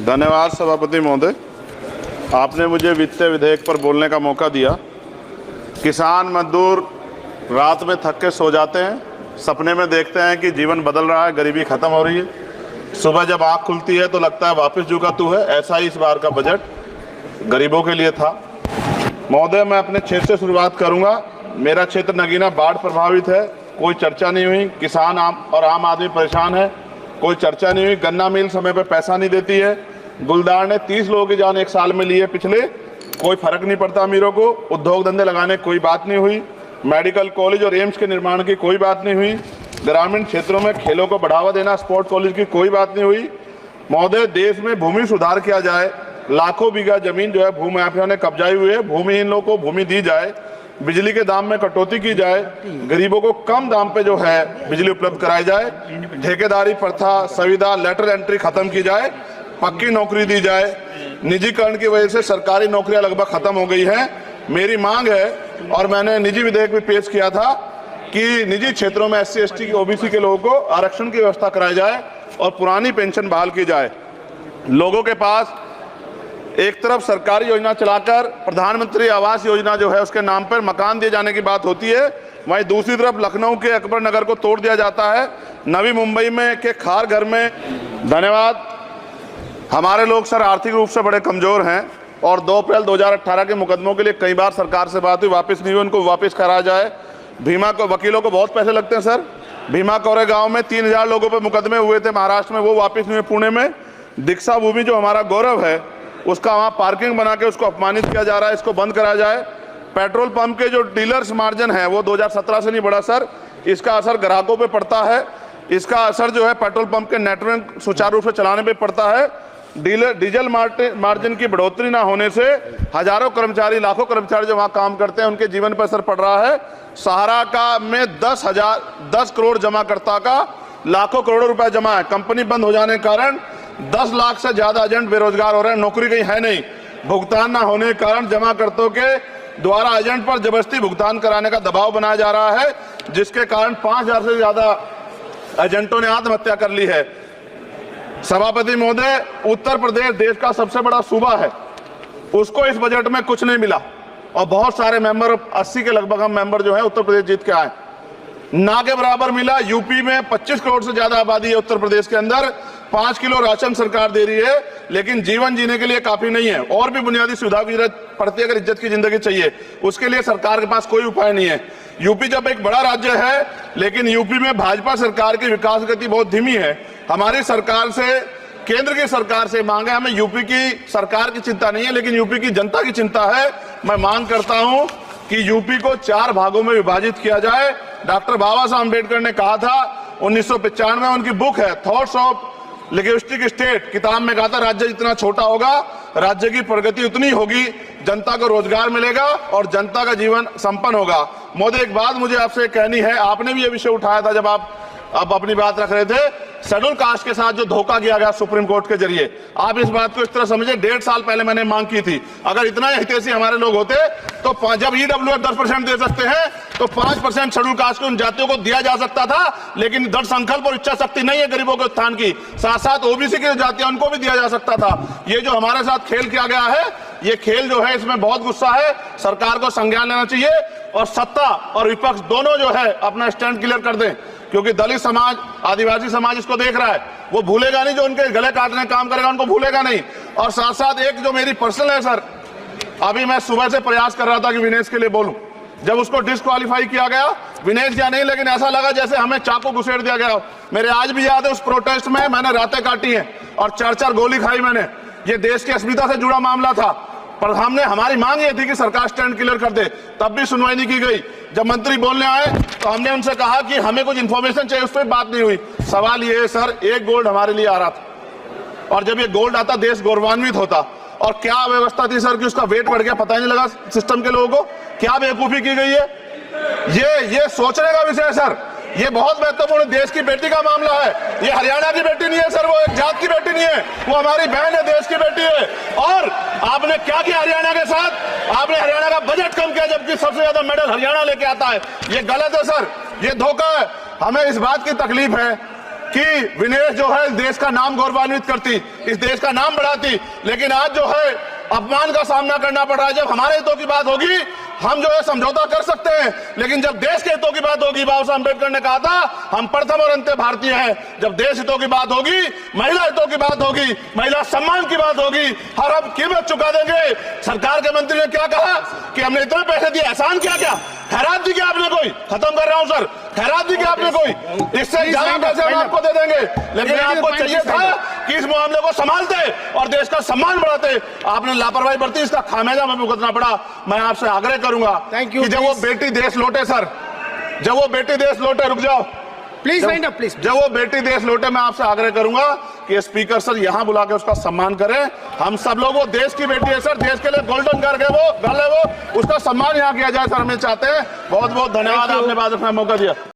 धन्यवाद सभापति महोदय, आपने मुझे वित्तीय विधेयक पर बोलने का मौका दिया। किसान मजदूर रात में थक के सो जाते हैं, सपने में देखते हैं कि जीवन बदल रहा है, गरीबी खत्म हो रही है। सुबह जब आँख खुलती है तो लगता है वापस झुका तू है। ऐसा ही इस बार का बजट गरीबों के लिए था। महोदय, मैं अपने क्षेत्र से शुरुआत करूंगा। मेरा क्षेत्र नगीना बाढ़ प्रभावित है, कोई चर्चा नहीं हुई। किसान आम आदमी परेशान है, कोई चर्चा नहीं हुई। गन्ना मिल समय पे पैसा नहीं देती है। गुलदार ने 30 लोगों की जान एक साल में ली है पिछले, कोई फर्क नहीं पड़ता अमीरों को। उद्योग धंधे लगाने कोई बात नहीं हुई। मेडिकल कॉलेज और एम्स के निर्माण की कोई बात नहीं हुई। ग्रामीण क्षेत्रों में खेलों को बढ़ावा देना, स्पोर्ट कॉलेज की कोई बात नहीं हुई। महोदय, देश में भूमि सुधार किया जाए, लाखों बीघा जमीन जो है भू माफिया ने कब्जाई हुई है, भूमिहीन लोगों को भूमि दी जाए, बिजली के दाम में कटौती की जाए, गरीबों को कम दाम पे जो है बिजली उपलब्ध कराई जाए, ठेकेदारी प्रथा, संविदा, लेटर एंट्री खत्म की जाए, पक्की नौकरी दी जाए। निजीकरण की वजह से सरकारी नौकरियां लगभग खत्म हो गई हैं। मेरी मांग है, और मैंने निजी विधेयक भी पेश किया था, कि निजी क्षेत्रों में SC ST की OBC के लोगों को आरक्षण की व्यवस्था कराई जाए और पुरानी पेंशन बहाल की जाए। लोगों के पास एक तरफ सरकारी योजना चलाकर प्रधानमंत्री आवास योजना जो है उसके नाम पर मकान दिए जाने की बात होती है, वहीं दूसरी तरफ लखनऊ के अकबर नगर को तोड़ दिया जाता है। नवी मुंबई में के खार घर में, धन्यवाद, हमारे लोग सर आर्थिक रूप से बड़े कमजोर हैं और 2 अप्रैल 2018 के मुकदमों के लिए कई बार सरकार से बात हुई, वापस नहीं हुई, उनको वापस कराया जाए। भीमा को वकीलों को बहुत पैसे लगते हैं सर। भीमा कोरे गाँव में 3000 लोगों पर मुकदमे हुए थे महाराष्ट्र में, वो वापस नहीं हुए। पुणे में दीक्षा भूमि जो हमारा गौरव है उसका वहाँ पार्किंग बना के उसको अपमानित किया जा रहा है, इसको बंद कराया जाए। पेट्रोल पंप के जो डीलर्स मार्जिन है वो 2017 से नहीं बढ़ा सर, इसका असर ग्राहकों पे पड़ता है। इसका असर जो है पेट्रोल पंप के नेटवर्क सुचारू रूप से चलाने पे पड़ता है। डीजल मार्जिन की बढ़ोतरी ना होने से हजारों कर्मचारी, लाखों कर्मचारी जो वहाँ काम करते हैं उनके जीवन पर असर पड़ रहा है। सहारा का में 10 करोड़ जमाकर्ता का लाखों करोड़ों रुपए जमा है। कंपनी बंद हो जाने के कारण 10 लाख से ज्यादा एजेंट बेरोजगार हो रहे हैं, नौकरी कहीं है नहीं। भुगतान ना होने के कारण जमाकर्ताओं के द्वारा एजेंट पर जबरदस्ती भुगतान कराने का दबाव बनाया जा रहा है, जिसके कारण 5000 से ज्यादा एजेंटों ने आत्महत्या कर ली है। सभापति महोदय, उत्तर प्रदेश देश का सबसे बड़ा सूबा है, उसको इस बजट में कुछ नहीं मिला और बहुत सारे मेंबर, 80 के लगभग हम मेंबर जो है उत्तर प्रदेश जीत के आए, ना के बराबर मिला। यूपी में 25 करोड़ से ज्यादा आबादी है, उत्तर प्रदेश के अंदर 5 किलो राशन सरकार दे रही है, लेकिन जीवन जीने के लिए काफी नहीं है। और भी बुनियादी सुविधा की जरूरत पड़ती है अगर इज्जत की जिंदगी चाहिए, उसके लिए सरकार के पास कोई उपाय नहीं है। यूपी जब एक बड़ा राज्य है, लेकिन यूपी में भाजपा सरकार की विकास गति बहुत धीमी है। हमारी सरकार से, केंद्र की सरकार से मांग है, हमें यूपी की सरकार की चिंता नहीं है, लेकिन यूपी की जनता की चिंता है। मैं मांग करता हूं कि यूपी को 4 भागों में विभाजित किया जाए। डॉक्टर बाबा साहब अम्बेडकर ने कहा था 1995 में, उनकी बुक है थॉट्स ऑफ लिंग्विस्टिक स्टेट, किताब में कहा था राज्य जितना छोटा होगा राज्य की प्रगति उतनी होगी, जनता को रोजगार मिलेगा और जनता का जीवन संपन्न होगा। मोदी, एक बात मुझे आपसे कहनी है, आपने भी ये विषय उठाया था जब आप अपनी बात रख रहे थे, शेड्यूल कास्ट के साथ जो धोखा किया गया सुप्रीम कोर्ट के जरिए, आप इस बात को इस तरह समझे, 1.5 साल पहले मैंने मांग की थी, अगर इतना हितैषी हमारे लोग होते तो जब EWF 10% दे सकते हैं तो 5% शेड्यूल कास्ट के उन जातियों को दिया जा सकता था, लेकिन दृढ़ संकल्प और इच्छा शक्ति नहीं है गरीबों के उत्थान की। साथ साथ OBC की जातियां उनको भी दिया जा सकता था। ये जो हमारे साथ खेल किया गया है, ये खेल जो है इसमें बहुत गुस्सा है, सरकार को संज्ञान लेना चाहिए और सत्ता और विपक्ष दोनों जो है अपना स्टैंड क्लियर कर दें, क्योंकि दलित समाज, आदिवासी समाज इसको देख रहा है, वो भूलेगा नहीं, जो उनके गले काटने काम करेगा उनको भूलेगा नहीं। और साथ साथ एक जो मेरी पर्सनल है सर, अभी मैं सुबह से प्रयास कर रहा था कि विनेश के लिए बोलूं, जब उसको डिस्क्वालीफाई किया गया, विनेश या नहीं, लेकिन ऐसा लगा जैसे हमें चाकू घुसेड़ दिया गया। मेरे आज भी याद है उस प्रोटेस्ट में मैंने रातें काटी हैं और 4-4 गोली खाई मैंने। ये देश की अस्मिता से जुड़ा मामला था, पर हमने, हमारी मांग ये थी कि सरकार स्टैंड क्लियर कर दे, तब भी सुनवाई नहीं की गई। जब मंत्री बोलने आए तो हमने उनसे कहा कि हमें कुछ इंफॉर्मेशन चाहिए, उस पर बात नहीं हुई। सवाल ये है सर, 1 गोल्ड हमारे लिए आ रहा था और जब ये गोल्ड आता देश गौरवान्वित होता, और क्या व्यवस्था थी सर कि उसका वेट बढ़ गया, पता ही नहीं लगा सिस्टम के लोगों को। क्या बेवकूफी की गई है, ये सोचने का विषय है सर। ये बहुत महत्वपूर्ण, देश की बेटी का मामला है। ये हरियाणा की बेटी नहीं है सर, वो एक जात की बेटी नहीं है, वो हमारी बहन है, देश की बेटी है। और आपने क्या किया हरियाणा के साथ, आपने हरियाणा का बजट कम किया, जबकि सबसे ज्यादा मेडल हरियाणा लेके आता है। ये गलत है सर, ये धोखा है। हमें इस बात की तकलीफ है कि विनेश जो है देश का नाम गौरवान्वित करती, इस देश का नाम बढ़ाती, लेकिन आज जो है अपमान का सामना करना पड़ रहा है। जब हमारे हितों की बात होगी हम जो है समझौता कर सकते हैं, लेकिन जब देश के हितों की बात होगी, बाबा साहब अम्बेडकर ने कहा था हम प्रथम और अंत्य भारतीय हैं। जब देश हितों की बात होगी, महिला हितों की बात होगी, महिला सम्मान की बात होगी, हर हम कीमत चुका देंगे। सरकार के मंत्री ने क्या कहा कि हमने इतने पैसे दिए, एहसान क्या क्या, खैरात दी क्या आपने कोई, खत्म कर रहा हूं सर, खैरात दी क्या आपने कोई, इससे ज्यादा पैसे हम आपको दे देंगे। लेकिन आपको चाहिए था कि इस मामले को संभालते और देश का सम्मान बढ़ाते, आपने लापरवाही बरती, इसका खामियाजा हमें भुगतना पड़ा। मैं आपसे आग्रह करूंगा कि जब वो बेटी देश लौटे, सर जब वो बेटी देश लौटे, रुक जाओ प्लीज वाइंड अप प्लीज, जब वो बेटी देश लौटे, मैं आपसे आग्रह करूंगा कि स्पीकर सर यहां बुला के उसका सम्मान करें। हम सब लोग, वो देश की बेटी है सर, देश के लिए गोल्डन गर्ल है वो, उसका सम्मान यहां किया जाए सर, हम चाहते हैं। बहुत बहुत धन्यवाद, आपने बात रखने का मौका दिया।